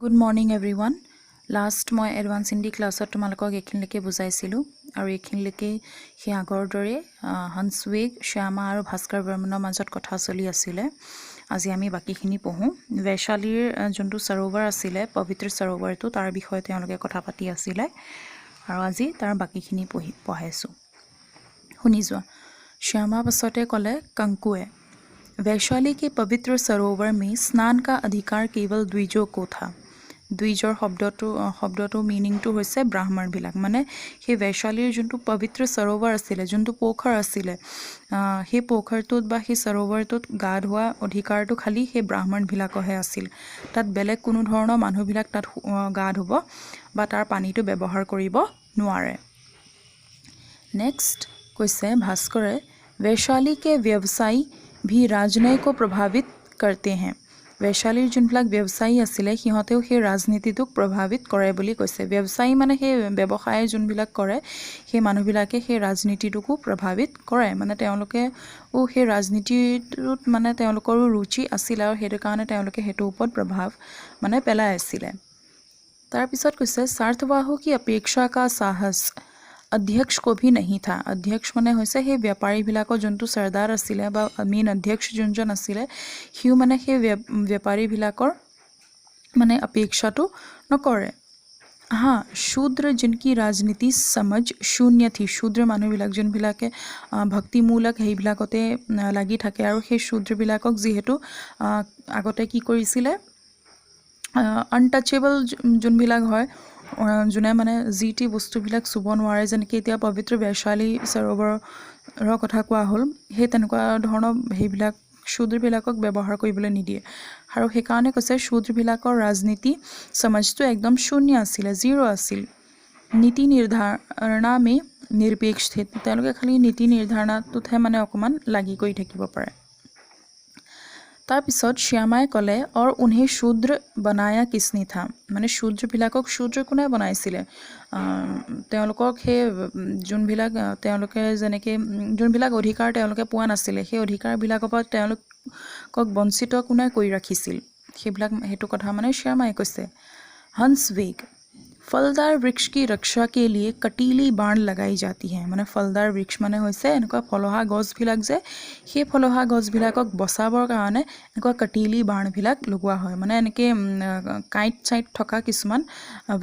Good morning everyone. Last মই advance Hindi ক্লাছত তোমালোকক এইখিনিলৈকে বুজাইছিলোঁ আৰু এইখিনিলৈকে সেই আগৰ দৰে হংসৱেগ শ্যামা আৰু ভাস্কৰ বৰ্মনৰ মাজত কথা চলি আছিলে। আজি আমি বাকিখিনি পঢ়োঁ। বৈশালীৰ যোনটো সৰোবৰ আছিলে পবিত্ৰ সৰোবৰটো তাৰ বিষয়ে তেওঁলোকে কথা পাতি আছিলে আৰু আজি তাৰ বাকিখিনি পঢ়াইছোঁ। শুনি যোৱা। श्यामा बसोटे कले कंकुए वैशाली के पवित्र सरोवर में स्नान का अधिकार केवल द्विजों को था। द्विजर शब्दটো মিনিংটো হৈছে ব্ৰাহ্মণ বিলাক মানে সেই वैशालीৰ যোনটো পবিত্ৰ সৰোবৰ আছিল যোনটো পোখৰ আছিল সেই পোখৰটোত বা সেই সৰোবৰটোত গা ধোৱা অধিকাৰটো খালি সেই ব্ৰাহ্মণ বিলাকহে আছিল। তাত বেলেগ কোনো ধৰণৰ মানুহ বিলাক তাত গা ধুব বা তাৰ পানীটো ব্যৱহাৰ কৰিব নোৱাৰে। नेक्स्ट कैसे भास्करे वैशाली के व्यवसायी भी राजनय को प्रभावित करते हैं। वैशालीर जोनবিলাক व्यवसायी आছিলে সিহঁতেও সেই ৰাজনীতিটোক প্ৰভাৱিত কৰে বুলি কৈছে। व्यवसायी মানে সেই ব্যৱসায় যোনবিলাক কৰে সেই মানুহবিলাকে সেই ৰাজনীতিটোকো প্ৰভাৱিত কৰে মানে তেওঁলোকে সেই ৰাজনীতিটোত মানে তেওঁলোকৰ ৰুচি আছিল আৰু সেইটো কাৰণে তেওঁলোকে সেইটো ওপৰত প্ৰভাৱ মানে পেলাই আছিলে। তাৰ পিছত কৈছে स्वार्थवाहू की अपेक्षा का साहस अध्यक्ष को भी नहीं था। अध्यक्ष माने होइसे हे व्यापारी भिलाको जोंटू सरदार आसिले बा मेन अध्यक्ष जोनजन आसिले हिउ माने हे व्यापारी भिलाकर माने अपेक्षा तो नकरे। हाँ, शूद्र जिनकी राजनीति समझ शून्य थी। शूद्र मानु भिलाक जोन भिलाके भक्तिमूलक हे भिलाकते लागि थाके आरो हे शूद्र भिलाকক जिहेतु আগতে কি কৰিছিলে अनटचेबल जोन भिलाक হয় যোনে মানে জিটি বস্তুবিলাক চুব নোৱাৰে যেনেকৈ এতিয়া পবিত্ৰ বৈশালী সৰোবৰৰ কথা কোৱা হ'ল সেই তেনেকুৱা ধৰণৰ সেইবিলাক শূদ্ৰবিলাকক ব্যৱহাৰ কৰিবলৈ নিদিয়ে আৰু সেইকাৰণে কৈছে শূদ্ৰবিলাকৰ ৰাজনীতি সমাজটো একদম শূন্য আছিল জিৰ' আছিল। নীতি নিৰ্ধাৰণা মে নিৰপেক্ষ थे। তেওঁলোকে খালি নীতি নিৰ্ধাৰণাটোতহে মানে অকমান লাগি কৰি থাকিব পাৰে। तार पिছত श्यामाय कले और उन्हें शूद्र बनाया किसने था माने शूद्र भिलाকক शूद्र कोने बनाइছিলে তেওঁলোকক হে যোনবিলাক তেওঁলোকে যেনেকৈ যোনবিলাক অধিকাৰ তেওঁলোকে পোৱা নাছিলে সেই অধিকাৰ বিলাকৰ পৰা তেওঁলোকক বঞ্চিত কোনে কৰি ৰাখিছিল সেইবিলাক হেতু কথা মানে শ্যামাই কৈছে। हंसवेग फलदार वृक्ष की रक्षा के लिए कटीली बाण लगाई जाती है। माने फलदार वृक्ष माने होइसे एनका फलहा गछ भिलाक जे हे फलहा गछ भिलाকক बचाবৰ কাৰণে एनका कटीली बाण भिलाक लगुवा হয় মানে এনেকে কাইট সাইড থকা কিছুমান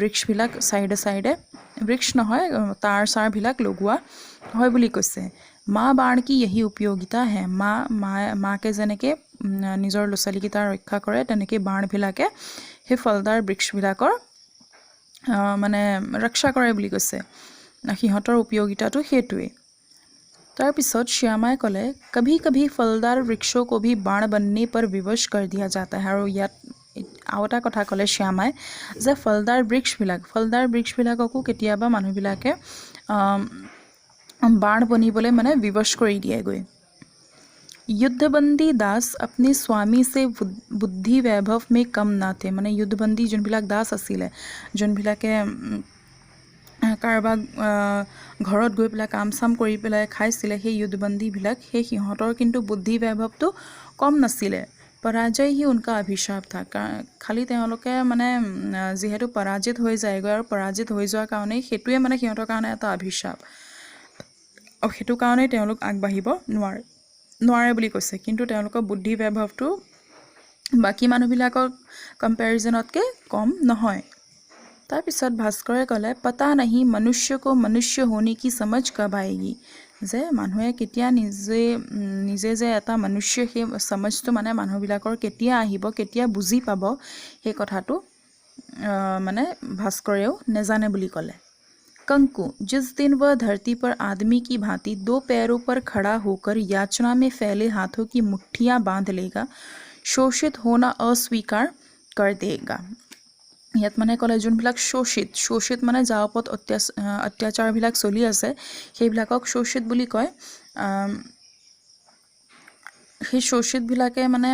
वृक्ष भिलाक साइडे साइडे वृक्ष নহয় तार सार भिलाक लगुवा হয় বুলি কৈছে। माँ बाण की यही उपयोगिता है। माँ के जेनेके নিজৰ লছালিকিতা ৰক্ষা কৰে তেনেকে बाण भिलाके हे फलदार वृक्ष भिलाকৰ माने रक्षा करे বুলি কৈছে সিহঁতৰ उपयोगिताটো हेतुए। तार पिছত श्यामाय कले कभी कभी फलदार वृक्षों को भी बाण बनने पर विवश कर दिया जाता है। और यात आवटा कथा कले श्यामाय जे फलदार वृक्ष भिलाकको केতিয়াबा मानु भिलाके बाण बनिबले माने विवश কৰি দিয়ে গৈ। युद्धबंदी दास अपने स्वामी से बुद्धि वैभव में कम ना थे। माने युद्धबंदी जोन भिलाक दास आसिले जोन भिलाके কাৰোবাক ঘৰত গৈ পেলাই কাম চাম কৰি পেলাই খাইছিলে সেই युद्धबंदी भिलाक সেই সিহঁতৰ কিন্তু বুদ্ধি वैभवটো কম নাছিলে। पराजय ही उनका अभिशाप था। खाली তেওঁলোকে মানে যেহেতু পৰাজিত হৈ যায়গৈ আৰু পৰাজিত হৈ যোৱাৰ কাৰণে হেতুৱে মানে সিহঁতৰ কাৰণে এটা অভিশাপ আৰু হেতু কাৰণে তেওঁলোক আগবাঢ়িব নোৱাৰে বুলি কৈছে। কিন্তু তেওঁলোকৰ বুদ্ধি वैभवটো বাকি মানুহবিলাকৰ কম্পেৰিজনতকে কম নহয়। तार पिছত भास्करे कले पता नहीं मनुष्य को मनुष्य होने की समझ कब आएगी। जे मानुहे केতিয়া নিজে যে এটা मनुष्य हे समझটো মানে মানুহবিলাকৰ কেতিয়া আহিব কেতিয়া বুজি পাব সেই কথাটো মানে भास्करेও নেজানে বুলি কলে। कंकु जिस दिन वह धरती पर आदमी की भांति दो पैरों पर खड़ा होकर याचना में फैले हाथों की मुट्ठियां बांध लेगा शोषित होना अस्वीकार कर देगा। ইয়াত মানে কলে যোনবিলাক শোষিত মানে যাৰ ওপৰত অত্যাচাৰবিলাক চলি আছে সেইবিলাকক শোষিত বুলি কয়। সেই শোষিত বিলাকে মানে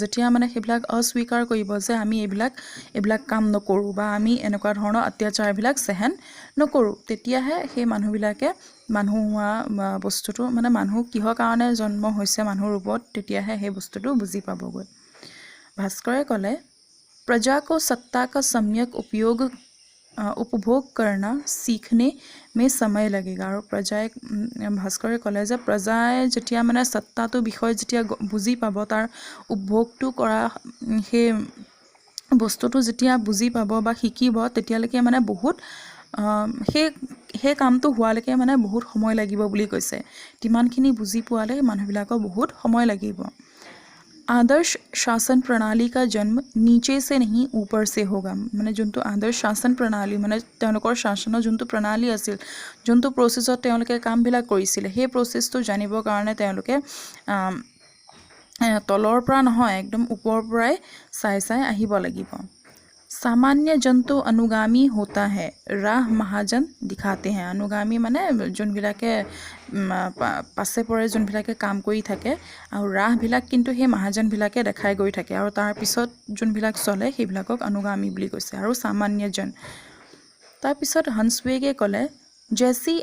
যেতিয়া মানে সেইবিলাক অস্বীকাৰ কৰিব যে আমি এইবিলাক কাম নকৰো বা আমি এনেকুৱা ধৰণৰ অত্যাচাৰবিলাক সহন নকৰো তেতিয়াহে সেই মানুহবিলাকে মানুহ হোৱা বস্তুটো মানে মানুহ কিহৰ কাৰণে জন্ম হৈছে মানুহৰ ৰূপত তেতিয়াহে সেই বস্তুটো বুজি পাবগৈ। ভাস্কৰে কলে प्रजा को सत्ता का सम्यक उपभोग करना सीखने में समय लगेगा। আৰু প্ৰজাই ভাস্কৰে ক'লে যে প্ৰজাই যেতিয়া মানে সত্তাটো বিষয় যেতিয়া বুজি পাব, তাৰ উপভোগটো কৰা সেই বস্তুটো যেতিয়া বুজি পাব বা শিকিব, তেতিয়ালৈকে মানে বহুত সেই কামটো হোৱালৈকে মানে বহুত সময় লাগিব বুলি কৈছে। তিমানখিনি বুজি পোৱালে মানুহবিলাকৰ বহুত সময় লাগিব। आदर्श शासन प्रणाली का जन्म नीचे से नहीं ऊपर से होगा। माने जोंतो आदर्श शासन प्रणाली माने তেওঁলোকৰ শাসনৰ যোনটো প্ৰণালী আছিল, যোনটো প্ৰচেছত তেওঁলোকে কামবিলাক কৰিছিলে, সেই প্ৰচেছটো জানিবৰ কাৰণে তেওঁলোকে তলৰ পৰা নহয়, একদম ওপৰৰ পৰাই চাই আহিব লাগিব। सामान्य जन तो अनुगामी होता है, राह महाजन दिखाते हैं। अनुगामी माने जोनবিলাকে পাছে পৰে যোনবিলাকে কাম কৰি থাকে, আৰু ৰাহবিলাক কিন্তু সেই মহাজনবিলাকে দেখাই গৈ থাকে, আৰু তাৰ পিছত যোনবিলাক চলে সেইবিলাকক অনুগামী বুলি কৈছে। আৰু সামান্য জন, তাৰ পিছত হंसवेगे ক'লে जैसी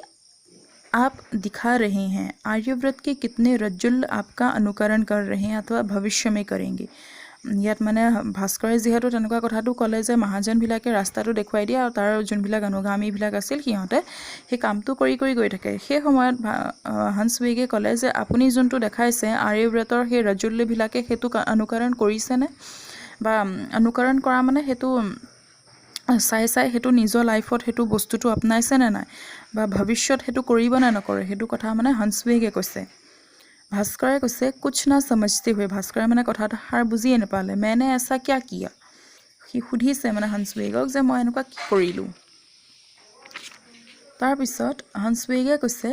आप दिखा रहे हैं आर्यव्रत के कितने रज्जुल आपका अनुकरण कर रहे हैं अथवा भविष्य में करेंगे। ইয়াত মানে ভাস্কৰে যিহেতু তেনেকুৱা কথাটো ক'লে যে মহাজনবিলাকে ৰাস্তাটো দেখুৱাই দিয়ে, আৰু তাৰ যোনবিলাক অনুগামীবিলাক আছিল সিহঁতে সেই কামটো কৰি গৈ থাকে। সেই সময়ত হंसवेगे ক'লে যে আপুনি যোনটো দেখাইছে আৰ্যব্ৰতৰ সেই ৰজুল্যবিলাকে সেইটো অনুকৰণ কৰিছেনে, বা অনুকৰণ কৰা মানে সেইটো চাই সেইটো নিজৰ লাইফত সেইটো বস্তুটো আপনাইছেনে নাই, বা ভৱিষ্যত সেইটো কৰিব নে নকৰে, সেইটো কথা মানে হंसवेगे কৈছে। ভাস্কৰে কৈছে कुछ ना समझते हुए, ভাস্কৰে মানে কথাষাৰ বুজিয়ে নাপালে। मैंने ऐसा क्या किया, সি সুধিছে মানে হंसवेगক যে মই এনেকুৱা কি কৰিলোঁ। তাৰপিছত हंसवेगे কৈছে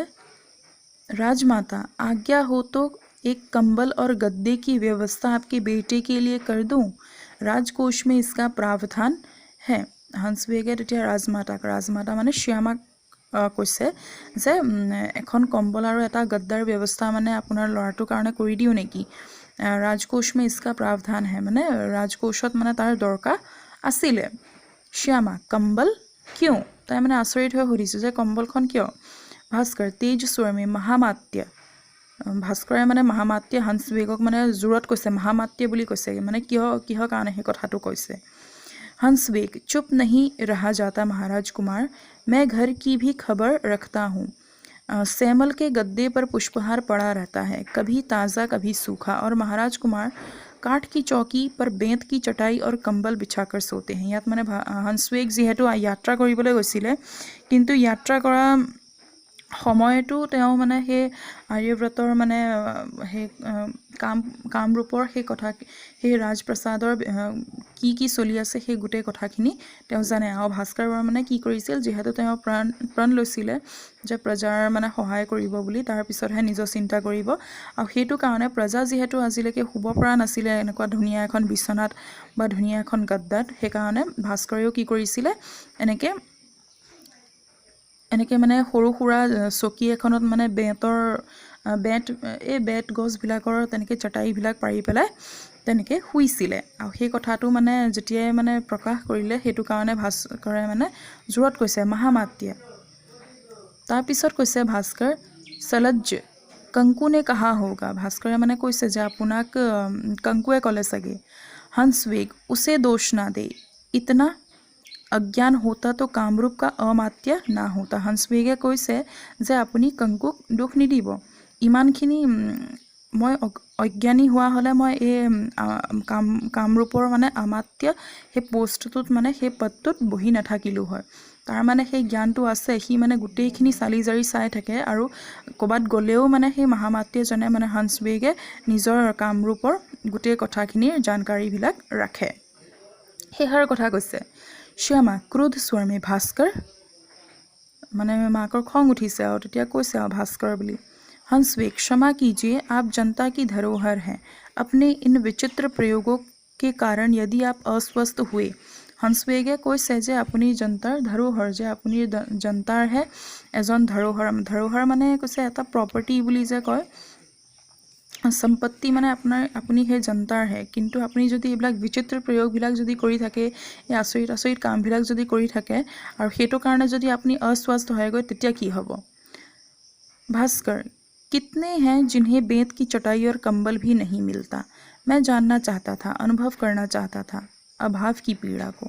राजमाता आज्ञा हो तो एक कंबल और गद्दे की व्यवस्था आपके बेटे के लिए कर दूं, राजकोष में इसका प्रावधान है। हंसवेगे তেতিয়া ৰাজমাতা মানে শ্যামাক কৈছে যে এখন কম্বল আৰু এটা গদ্দাৰ ব্যৱস্থা মানে আপোনাৰ ল'ৰাটোৰ কাৰণে কৰি দিও নেকি। ৰাজকোষ মে ইসকা প্ৰাৱধান হে, মানে ৰাজকোষত মানে তাৰ দৰকাৰ আছিলে। শ্যামা কম্বল কিয়, তাই মানে আচৰিত হৈ সুধিছে যে কম্বলখন কিয়। ভাস্কৰ তেজ স্বৰমে মহামাত্য, ভাস্কৰে মানে মহামাত্য হंसवेगক মানে জোৰত কৈছে, মহামাত্য বুলি কৈছে, মানে কিহৰ কাৰণে সেই কথাটো কৈছে। हंसवेग चुप नहीं रहा जाता महाराज कुमार, मैं घर की भी खबर रखता हूँ। सैमल के गद्दे पर पुष्पहार पड़ा रहता है, कभी ताज़ा कभी सूखा, और महाराज कुमार काठ की चौकी पर बेंत की चटाई और कंबल बिछाकर सोते हैं। ইয়াত মানে हंसवेग যিহেতু যাত্ৰা কৰিবলৈ গৈছিলে, কিন্তু যাত্ৰা কৰা সময়তো তেওঁ মানে সেই আৰ্যব্ৰতৰ মানে সেই কামৰূপৰ সেই কথা, সেই ৰাজপ্ৰসাদৰ কি চলি আছে সেই গোটেই কথাখিনি তেওঁ জানে। আৰু ভাস্কৰ বৰ্মনে কি কৰিছিল, যিহেতু তেওঁ প্ৰাণ লৈছিলে যে প্ৰজাৰ মানে সহায় কৰিব বুলি, তাৰপিছতহে নিজৰ চিন্তা কৰিব, আৰু সেইটো কাৰণে প্ৰজা যিহেতু আজিলৈকে শুব পৰা নাছিলে এনেকুৱা ধুনীয়া এখন বিচনাত বা ধুনীয়া এখন গদ্দাত, সেইকাৰণে ভাস্কৰেও কি কৰিছিলে, এনেকৈ মানে সৰু সুৰা চকী এখনত মানে বেত গছবিলাকৰ তেনেকৈ চটাইবিলাক পাৰি পেলাই তেনেকৈ শুইছিলে। আৰু সেই কথাটো মানে যেতিয়াই মানে প্ৰকাশ কৰিলে, সেইটো কাৰণে ভাস্কৰে মানে জোৰত কৈছে মহামাত্য। তাৰপিছত কৈছে ভাস্কৰ সলজ্জ कंकु ने कहा होगा, ভাস্কৰে মানে কৈছে যে আপোনাক कंकुৱে ক'লে চাগে। हंसवेग उसे दोष ना दे, इतना अज्ञान होता तो कामरूप का अमात्य ना होता। हंसवेगे কৈছে যে আপুনি कंकुक দুখ নিদিব, ইমানখিনি মই অজ্ঞানী হোৱা হ'লে মই এই কামৰূপৰ মানে আমাত্য সেই পোষ্টটোত মানে সেই পদটোত বহি নাথাকিলোঁ হয়। তাৰ মানে সেই জ্ঞানটো আছে, সি মানে গোটেইখিনি চালি জাৰি চাই থাকে, আৰু ক'ৰবাত গ'লেও মানে সেই মহামাত্যজনে মানে হंसवेगे নিজৰ কামৰূপৰ গোটেই কথাখিনিৰ জানকাৰীবিলাক ৰাখে। সেইষাৰ কথা কৈছে। শ্যামা ক্ৰোধ স্বৰমে ভাস্কৰ, মানে মাকৰ খং উঠিছে, আৰু তেতিয়া কৈছে আৰু ভাস্কৰ বুলি। हंसवेग क्षमा कीजिए, आप जनता की धरोहर हैं, अपने इन विचित्र प्रयोगों के कारण यदि आप अस्वस्थ हुए। हंसवेगे কৈছে যে আপুনি জনতাৰ ধৰোহৰ, যে আপুনি জনতাৰহে এজন ধৰোহৰ মানে কৈছে এটা প্ৰপাৰ্টি বুলি যে কয়, সম্পত্তি মানে আপুনি সেই জনতাৰহে, কিন্তু আপুনি যদি এইবিলাক বিচিত্ৰ প্ৰয়োগবিলাক যদি কৰি থাকে, এই আচৰিত কামবিলাক যদি কৰি থাকে, আৰু সেইটো কাৰণে যদি আপুনি अस्वस्थ হয়গৈ, তেতিয়া কি হ'ব। भास्कर कितने हैं जिन्हें बेंत की चटाई और कंबल भी नहीं मिलता, मैं जानना चाहता था, अनुभव करना चाहता था। अभाव की पीड़ा को।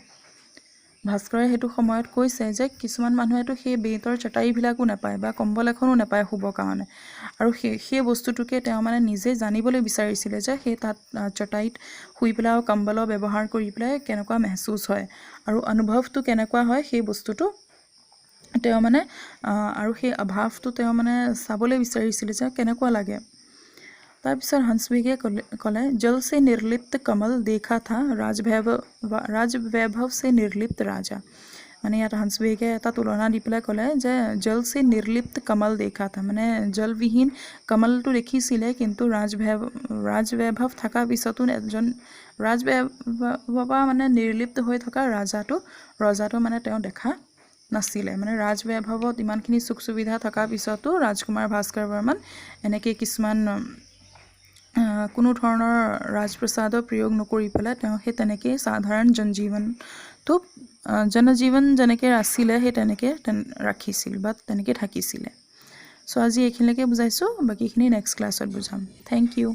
ভাস্কৰে সেইটো সময়ত কৈছে যে কিছুমান মানুহেতো সেই বেইতৰ চটাইবিলাকো নাপায় বা কম্বল এখনো নাপায় শুবৰ কাৰণে, আৰু সেই বস্তুটোকে তেওঁ মানে নিজে জানিবলৈ বিচাৰিছিলে যে সেই তাত চটাইত শুই পেলাই আৰু কম্বলৰ ব্যৱহাৰ কৰি পেলাই কেনেকুৱা মেহচুচ হয় আৰু অনুভৱটো কেনেকুৱা হয় সেই বস্তুটো তেওঁ মানে আৰু সেই অভাৱটো তেওঁ মানে চাবলৈ বিচাৰিছিলে যে কেনেকুৱা লাগে। তাৰপিছত হংসবেগে ক'লে জল से निर्लिप्त कमल देखा था राजवैभव से निर्लिप्त राजा। মানে ইয়াত হংসবেগে এটা তুলনা দি পেলাই ক'লে যে জল से निर्लिप्त कमल देखा था, মানে জলবিহীন কমলটো দেখিছিলে, কিন্তু ৰাজবৈভৱ থকা পিছতো এজন ৰাজবৈভৱ মানে নিৰ্লিপ্ত হৈ থকা ৰজাটো মানে তেওঁ দেখা নাছিলে। মানে ৰাজবৈভৱত ইমানখিনি সুখ সুবিধা থকা পিছতো ৰাজকুমাৰ ভাস্কৰ বৰ্মন এনেকৈ কিছুমান কোনো ধৰণৰ ৰাজপ্ৰসাদৰ প্ৰয়োগ নকৰি পেলাই তেওঁ সেই তেনেকৈ সাধাৰণ জনজীৱন যেনেকৈ আছিলে সেই তেনেকৈ ৰাখিছিল বা তেনেকৈ থাকিছিলে। চ' আজি এইখিনিলৈকে বুজাইছোঁ, বাকীখিনি নেক্সট ক্লাছত বুজাম। Thank U.